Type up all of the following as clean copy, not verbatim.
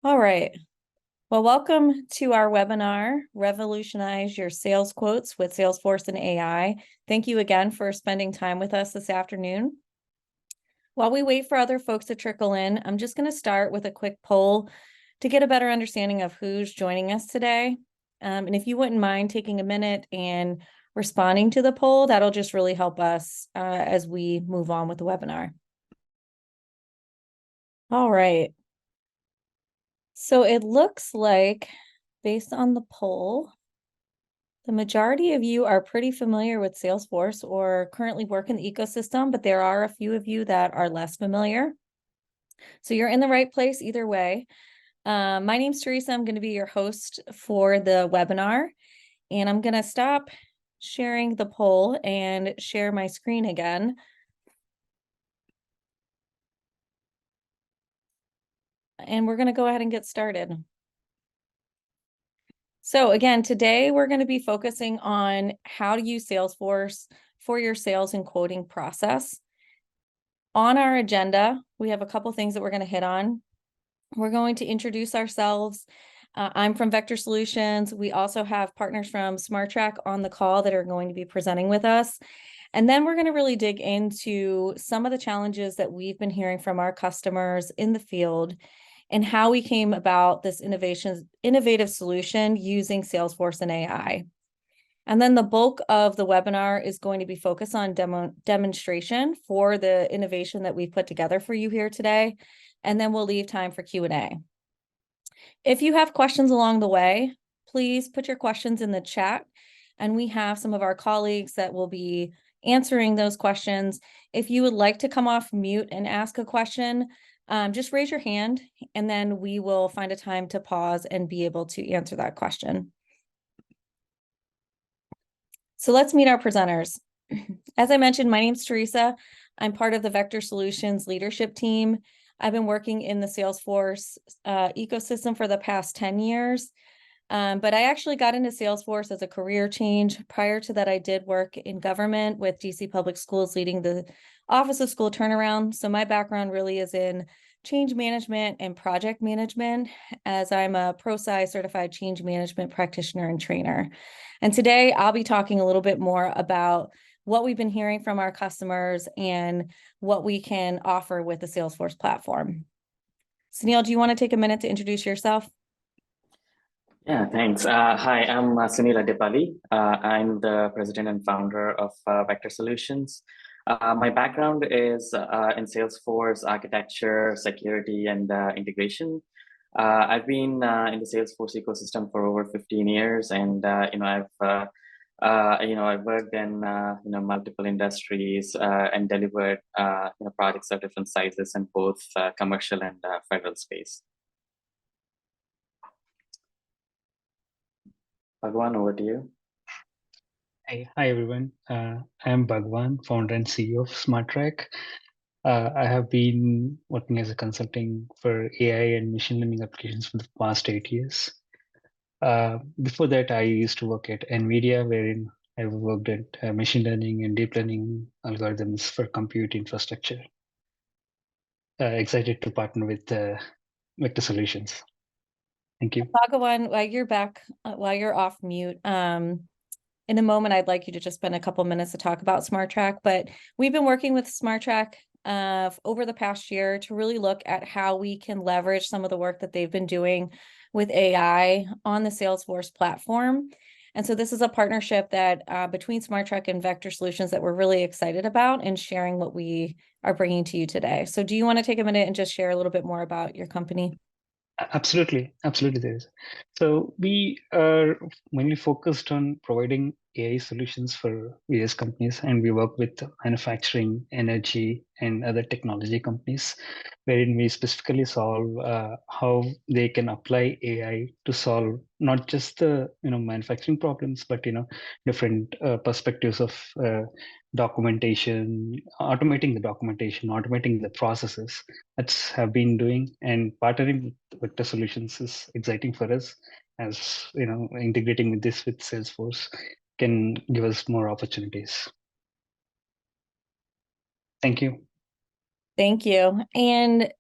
All right. Well, welcome to our webinar, Revolutionize Your Sales Quotes with Salesforce and AI. Thank you again for spending time with us this afternoon. While we wait for other folks to trickle in, I'm just going to start with a quick poll to get a better understanding of who's joining us today. And if you wouldn't mind taking a minute and responding to the poll, that'll just really help us as we move on with the webinar. All right. So it looks like, based on the poll, the majority of you are pretty familiar with Salesforce or currently work in the ecosystem, but there are a few of you that are less familiar. So you're in the right place either way. My name's Teresa. I'm going to be your host for the webinar, and I'm going to stop sharing the poll and share my screen again. And we're going to go ahead and get started. So again, today we're going to be focusing on how to use Salesforce for your sales and quoting process. On our agenda, we have a couple things that we're going to hit on. We're going to introduce ourselves. I'm from Vector Solutions. We also have partners from SmartTrack on the call that are going to be presenting with us. And then we're going to really dig into some of the challenges that we've been hearing from our customers in the field and how we came about this innovative solution using Salesforce and AI. And then the bulk of the webinar is going to be focused on demonstration for the innovation that we've put together for you here today. And then we'll leave time for Q&A. If you have questions along the way, please put your questions in the chat. And we have some of our colleagues that will be answering those questions. If you would like to come off mute and ask a question, just raise your hand, and then we will find a time to pause and be able to answer that question. So let's meet our presenters. As I mentioned, my name's Teresa. I'm part of the Vector Solutions leadership team. I've been working in the Salesforce ecosystem for the past 10 years. But I actually got into Salesforce as a career change. Prior to that, I did work in government with DC Public Schools, leading the Office of School Turnaround. So my background really is in change management and project management, as I'm a ProSci certified change management practitioner and trainer. And today I'll be talking a little bit more about what we've been hearing from our customers and what we can offer with the Salesforce platform. Sunil, do you want to take a minute to introduce yourself? Yeah, thanks. Hi, I'm Sunil Adipali. I'm the president and founder of Vector Solutions. My background is in Salesforce architecture, security, and integration. I've been in the Salesforce ecosystem for over 15 years, and I've worked in multiple industries and delivered projects of different sizes in both commercial and federal space. Bhagwan, over to you. Hi everyone. I am Bhagwan, founder and CEO of SmartTrack. I have been working as a consulting for AI and machine learning applications for the past 8 years. Before that, I used to work at NVIDIA, wherein I worked at machine learning and deep learning algorithms for compute infrastructure. Excited to partner with Vector Solutions. Thank you. Bhagwan, while you're off mute, in a moment, I'd like you to just spend a couple minutes to talk about SmartTrack, but we've been working with SmartTrack over the past year to really look at how we can leverage some of the work that they've been doing with AI on the Salesforce platform. And so this is a partnership that between SmartTrack and Vector Solutions that we're really excited about and sharing what we are bringing to you today. So do you want to take a minute and just share a little bit more about your company? Absolutely, there is. So we are mainly focused on providing AI solutions for various companies, and we work with manufacturing, energy, and other technology companies, wherein we specifically solve how they can apply AI to solve not just the manufacturing problems, but different perspectives of documentation, automating the processes. That's have been doing, and partnering with Vector Solutions is exciting for us, as integrating with Salesforce can give us more opportunities. Thank you. Thank you. And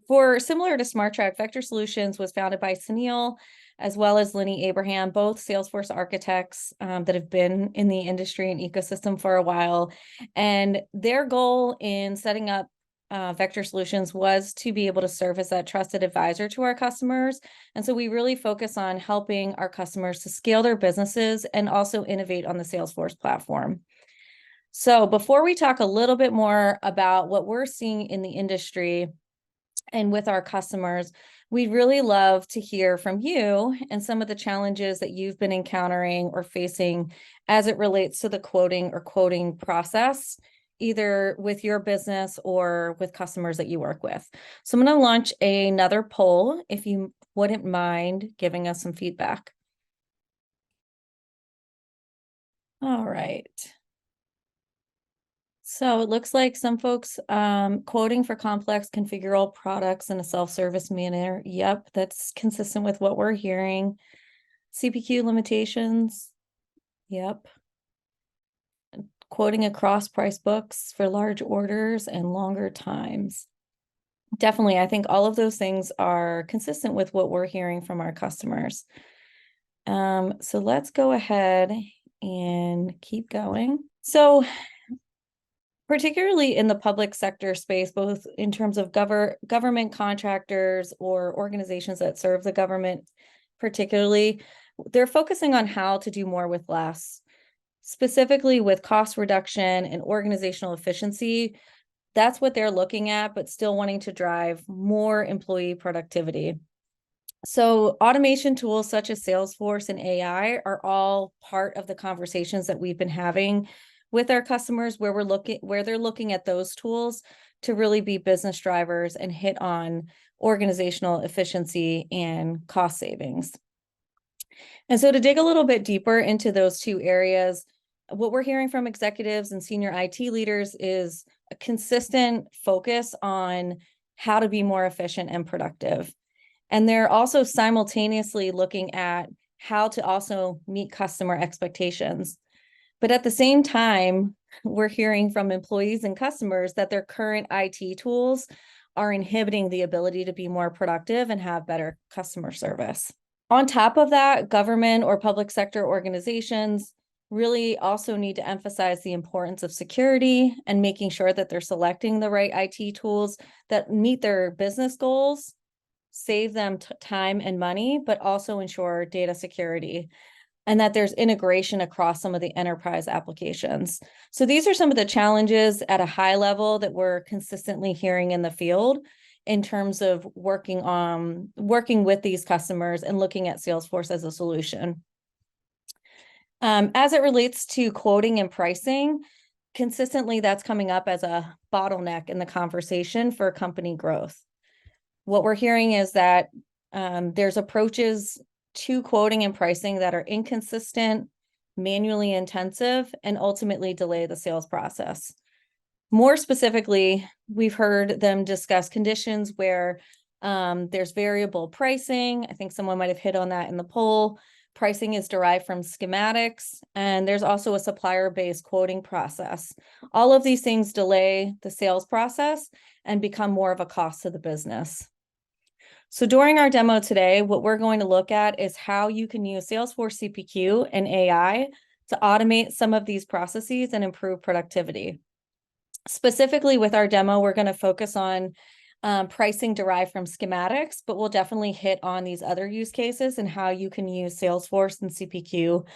Similar to SmartTrack, Vector Solutions was founded by Sunil as well as Lenny Abraham, both Salesforce architects that have been in the industry and ecosystem for a while. And their goal in setting up Vector Solutions was to be able to serve as that trusted advisor to our customers. And so we really focus on helping our customers to scale their businesses and also innovate on the Salesforce platform. So before we talk a little bit more about what we're seeing in the industry and with our customers, we'd really love to hear from you and some of the challenges that you've been encountering or facing as it relates to the quoting process, either with your business or with customers that you work with. So I'm going to launch another poll if you wouldn't mind giving us some feedback. All right. So it looks like some folks quoting for complex configurable products in a self-service manner. Yep, that's consistent with what we're hearing. CPQ limitations. Yep. Quoting across price books for large orders and longer times. Definitely, I think all of those things are consistent with what we're hearing from our customers. So let's go ahead and keep going. So particularly in the public sector space, both in terms of government contractors or organizations that serve the government, particularly, they're focusing on how to do more with less, specifically with cost reduction and organizational efficiency. That's what they're looking at, but still wanting to drive more employee productivity. So automation tools such as Salesforce and AI are all part of the conversations that we've been having with our customers, where they're looking at those tools to really be business drivers and hit on organizational efficiency and cost savings. And so to dig a little bit deeper into those two areas, what we're hearing from executives and senior IT leaders is a consistent focus on how to be more efficient and productive. And they're also simultaneously looking at how to also meet customer expectations. But at the same time, we're hearing from employees and customers that their current IT tools are inhibiting the ability to be more productive and have better customer service. On top of that, government or public sector organizations really also need to emphasize the importance of security and making sure that they're selecting the right IT tools that meet their business goals, save them time and money, but also ensure data security, and that there's integration across some of the enterprise applications. So these are some of the challenges at a high level that we're consistently hearing in the field in terms of working with these customers and looking at Salesforce as a solution. As it relates to quoting and pricing, consistently that's coming up as a bottleneck in the conversation for company growth. What we're hearing is that there's approaches to quoting and pricing that are inconsistent, manually intensive, and ultimately delay the sales process. More specifically, we've heard them discuss conditions where there's variable pricing. I think someone might have hit on that in the poll. Pricing is derived from schematics, and there's also a supplier-based quoting process. All of these things delay the sales process and become more of a cost to the business. So during our demo today, what we're going to look at is how you can use Salesforce CPQ and AI to automate some of these processes and improve productivity. Specifically with our demo, we're going to focus on pricing derived from schematics, but we'll definitely hit on these other use cases and how you can use Salesforce and CPQ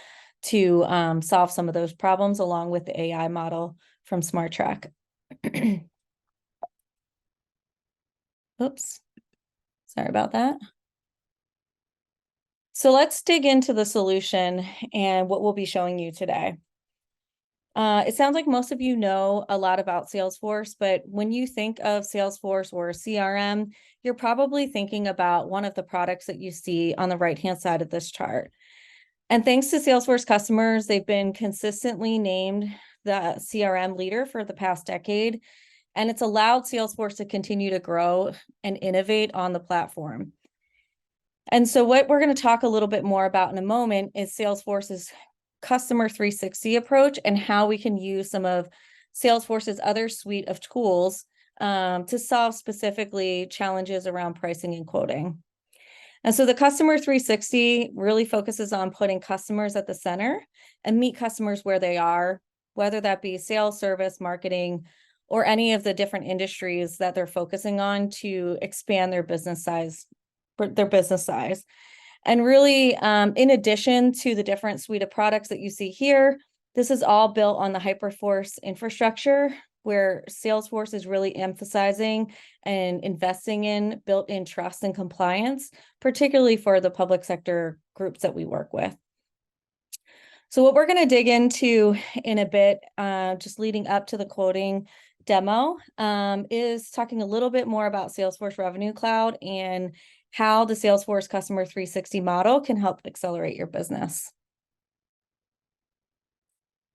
to solve some of those problems along with the AI model from SmartTrack. Oops. Sorry about that. So let's dig into the solution and what we'll be showing you today. It sounds like most of you know a lot about Salesforce, but when you think of Salesforce or CRM, you're probably thinking about one of the products that you see on the right-hand side of this chart. And thanks to Salesforce customers, they've been consistently named the CRM leader for the past decade. And it's allowed Salesforce to continue to grow and innovate on the platform. And so what we're going to talk a little bit more about in a moment is Salesforce's Customer 360 approach and how we can use some of Salesforce's other suite of tools to solve specifically challenges around pricing and quoting. And so the Customer 360 really focuses on putting customers at the center and meet customers where they are, whether that be sales, service, marketing, or any of the different industries that they're focusing on to expand their business size. And really, in addition to the different suite of products that you see here, this is all built on the Hyperforce infrastructure, where Salesforce is really emphasizing and investing in built-in trust and compliance, particularly for the public sector groups that we work with. So what we're going to dig into in a bit, just leading up to the quoting demo, is talking a little bit more about Salesforce Revenue Cloud and how the Salesforce Customer 360 model can help accelerate your business.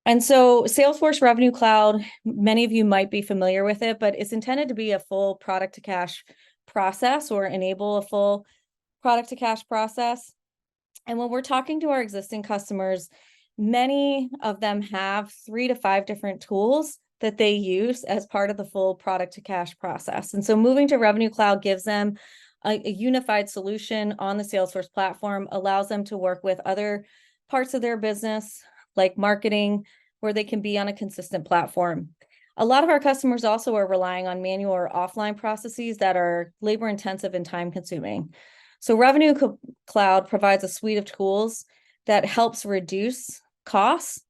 And so Salesforce Revenue Cloud, many of you might be familiar with it, but it's intended to be a full product to cash process or enable a full product to cash process. And when we're talking to our existing customers, many of them have 3 to 5 different tools that they use as part of the full product to cash process. And so moving to Revenue Cloud gives them a unified solution on the Salesforce platform, allows them to work with other parts of their business, like marketing, where they can be on a consistent platform. A lot of our customers also are relying on manual or offline processes that are labor intensive and time consuming. So Revenue Cloud provides a suite of tools that helps reduce costs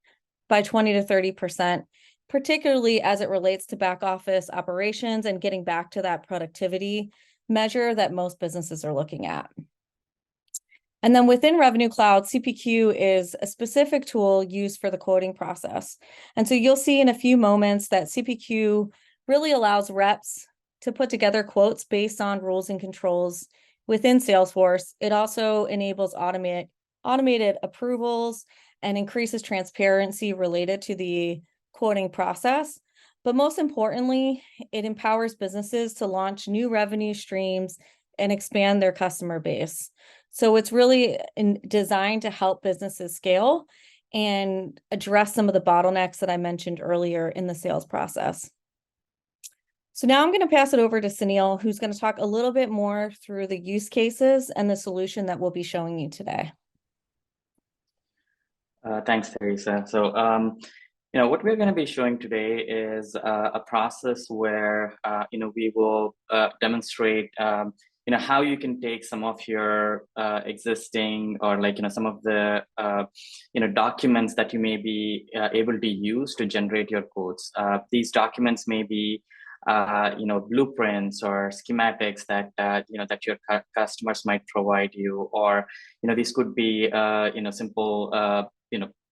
by 20 to 30%, particularly as it relates to back office operations and getting back to that productivity measure that most businesses are looking at. And then within Revenue Cloud, CPQ is a specific tool used for the quoting process. And so you'll see in a few moments that CPQ really allows reps to put together quotes based on rules and controls within Salesforce. It also enables automated approvals and increases transparency related to the quoting process. But most importantly, it empowers businesses to launch new revenue streams and expand their customer base. So it's really designed to help businesses scale and address some of the bottlenecks that I mentioned earlier in the sales process. So now I'm going to pass it over to Sunil, who's going to talk a little bit more through the use cases and the solution that we'll be showing you today. Thanks, Teresa. So, what we're going to be showing today is a process where, we will demonstrate, how you can take some of your existing or some of the, documents that you may be able to use to generate your quotes. These documents may be, blueprints or schematics that, that your customers might provide you, or, these could be, simple,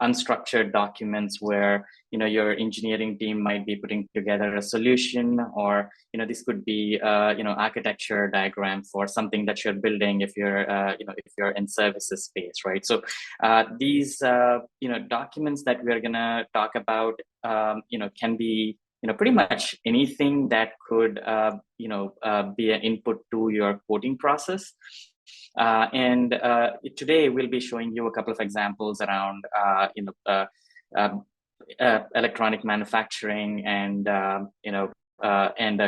unstructured documents where your engineering team might be putting together a solution, or this could be architecture diagram for something that you're building if you're if you're in services space, right? So these documents that we're gonna talk about can be pretty much anything that could be an input to your quoting process. And today we'll be showing you a couple of examples around electronic manufacturing and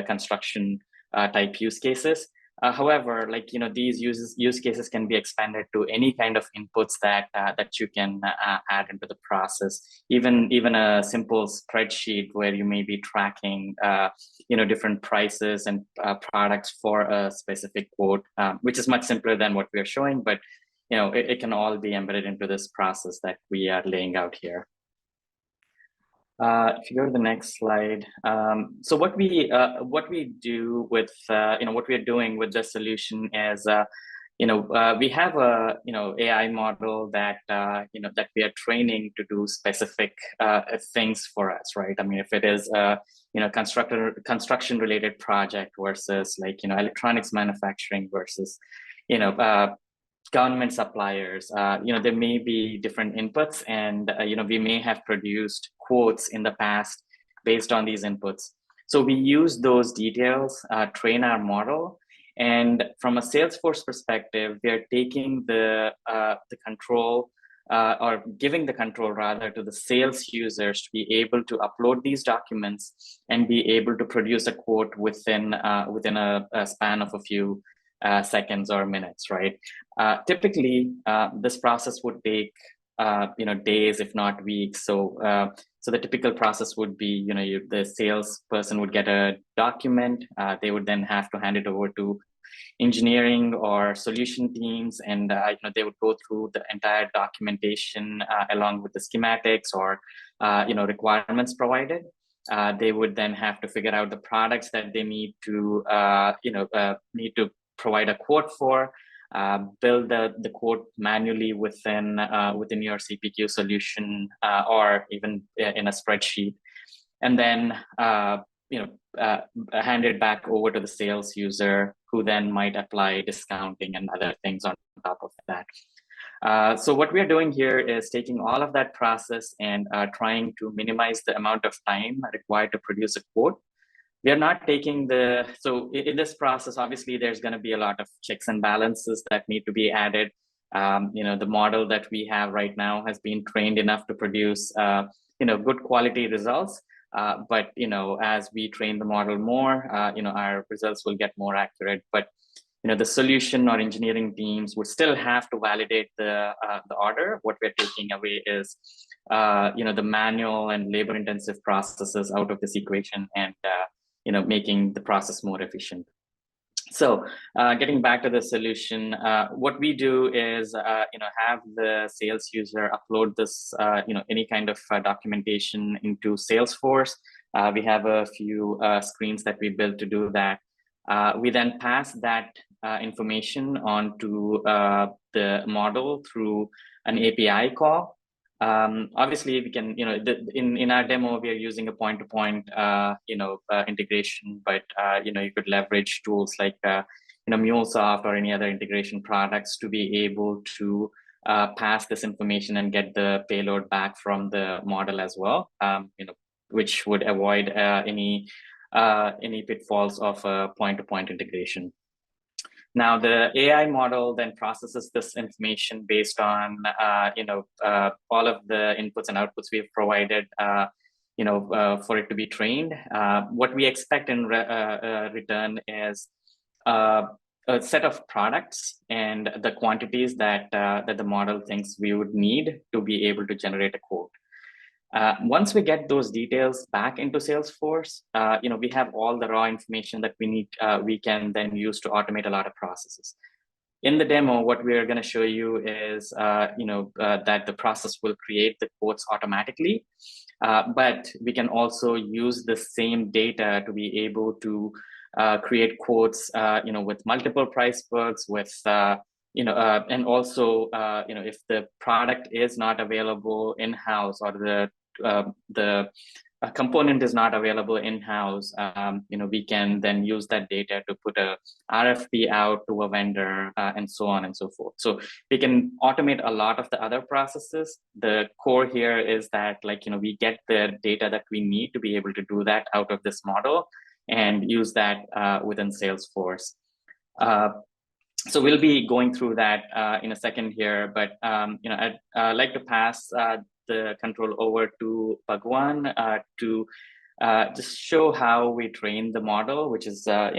construction type use cases. However, these use cases can be expanded to any kind of inputs that that you can add into the process. Even a simple spreadsheet where you may be tracking different prices and products for a specific quote, which is much simpler than what we are showing, but it can all be embedded into this process that we are laying out here. If you go to the next slide, so what we do with what we are doing with this solution is we have a AI model that that we are training to do specific things for us, right? I mean, if it is a construction related project versus electronics manufacturing versus government suppliers, there may be different inputs, and we may have produced quotes in the past based on these inputs. So we use those details, train our model, and from a Salesforce perspective, we are taking the control or giving the control rather to the sales users to be able to upload these documents and be able to produce a quote within a span of a few seconds or minutes, right? Typically, this process would take days, if not weeks. So the typical process would be, the salesperson would get a document. They would then have to hand it over to engineering or solution teams, and they would go through the entire documentation along with the schematics or requirements provided. They would then have to figure out the products that they need to provide a quote for, build the quote manually within your CPQ solution or even in a spreadsheet, and then hand it back over to the sales user, who then might apply discounting and other things on top of that. So what we are doing here is taking all of that process and trying to minimize the amount of time required to produce a quote. We are not taking so in this process, obviously, there's going to be a lot of checks and balances that need to be added. The model that we have right now has been trained enough to produce good quality results. But as we train the model more, our results will get more accurate. But the solution or engineering teams would still have to validate the order. What we're taking away is the manual and labor-intensive processes out of this equation, and making the process more efficient. So getting back to the solution, what we do is have the sales user upload this any kind of documentation into Salesforce. We have a few screens that we built to do that. We then pass that information on to the model through an API call. Obviously, we can, in our demo, we are using a point-to-point, integration, but, you could leverage tools like, MuleSoft or any other integration products to be able to pass this information and get the payload back from the model as well, which would avoid any pitfalls of a point-to-point integration. Now, the AI model then processes this information based on, all of the inputs and outputs we've provided, for it to be trained. What we expect in return is a set of products and the quantities that the model thinks we would need to be able to generate a quote. Once we get those details back into Salesforce, we have all the raw information that we need. We can then use to automate a lot of processes. In the demo, what we are going to show you is, that the process will create the quotes automatically, but we can also use the same data to be able to create quotes, with multiple price books, with and also, if the product is not available in-house or the component is not available in-house, we can then use that data to put a RFP out to a vendor, and so on and so forth. So we can automate a lot of the other processes. The core here is that, we get the data that we need to be able to do that out of this model and use that within Salesforce. So we'll be going through that in a second here, but I'd like to pass the control over to Bhagwan to just show how we train the model, which is a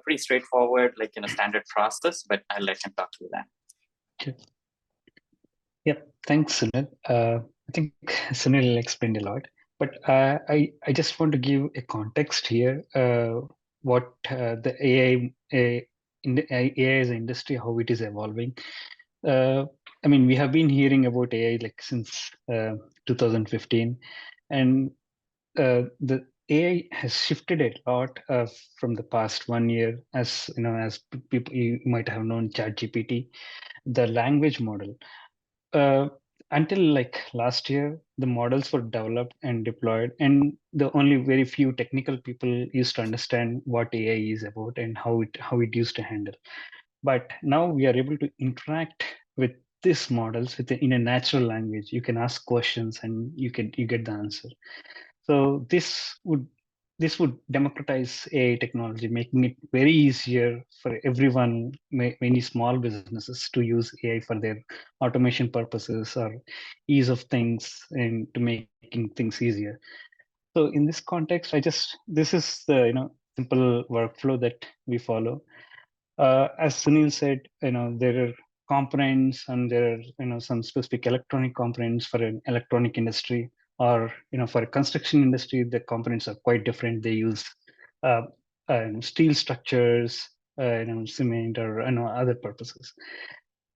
pretty straightforward, standard process. But I'll let him talk through that. Okay. Yep. Thanks, Sunil. I think Sunil explained a lot, but I just want to give a context here. What the AI as an industry, how it is evolving. I mean, we have been hearing about AI since 2015, and the AI has shifted a lot from the past 1 year. As as people, you might have known ChatGPT, the language model. Until last year, the models were developed and deployed, and the only very few technical people used to understand what AI is about and how it used to handle. But now we are able to interact with these models in a natural language. You can ask questions and you get the answer. So this would this would democratize AI technology, making it very easier for everyone, many small businesses, to use AI for their automation purposes or ease of things and to making things easier. So in this context, this is the simple workflow that we follow. As Sunil said, there are components and there are some specific electronic components for an electronic industry, or for a construction industry. The components are quite different. They use uh, steel structures, cement, or other purposes.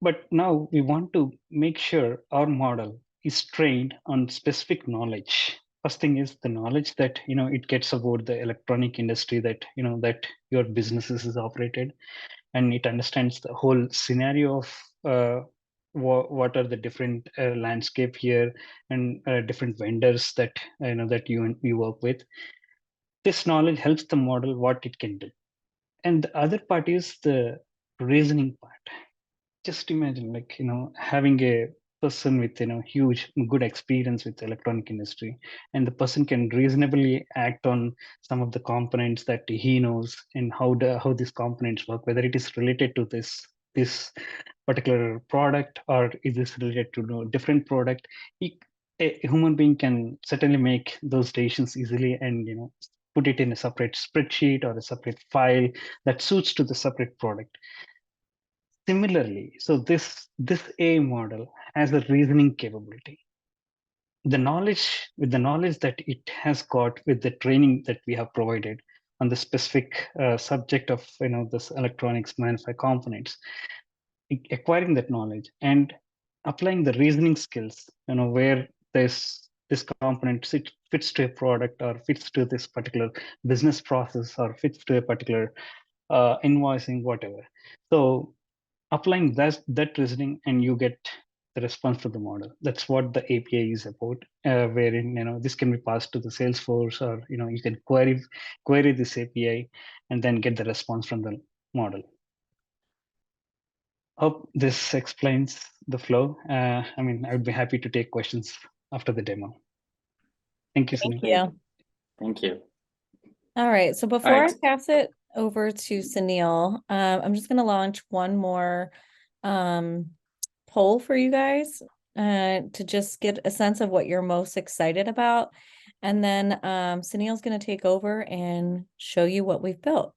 But now we want to make sure our model is trained on specific knowledge. First thing is the knowledge that it gets about the electronic industry that that your businesses is operated, and it understands the whole scenario of what are the different landscape here, and different vendors that that you work with. This knowledge helps the model what it can do, and the other part is the reasoning part. Just imagine, like having a person with huge good experience with electronic industry, and the person can reasonably act on some of the components that he knows, and how these components work, whether it is related to this particular product, or is this related to different product. A human being can certainly make those decisions easily, and put it in a separate spreadsheet or a separate file that suits to the separate product. Similarly, so this AI model has a reasoning capability. With the knowledge that it has got, with the training that we have provided on the specific subject of this electronics manufacturing components, acquiring that knowledge and applying the reasoning skills, where this component fits to a product, or fits to this particular business process, or fits to a particular invoicing, whatever. So applying that reasoning, and you get the response to the model. That's what the API is about, wherein this can be passed to the Salesforce, or you can query this API and then get the response from the model. Hope this explains the flow. I mean, I would be happy to take questions after the demo. Thank you, Sunil. Yeah. Thank you. All right. So before I right. pass it over to Sunil, I'm just going to launch one more poll for you guys to just get a sense of what you're most excited about. And then Sunil's going to take over and show you what we've built.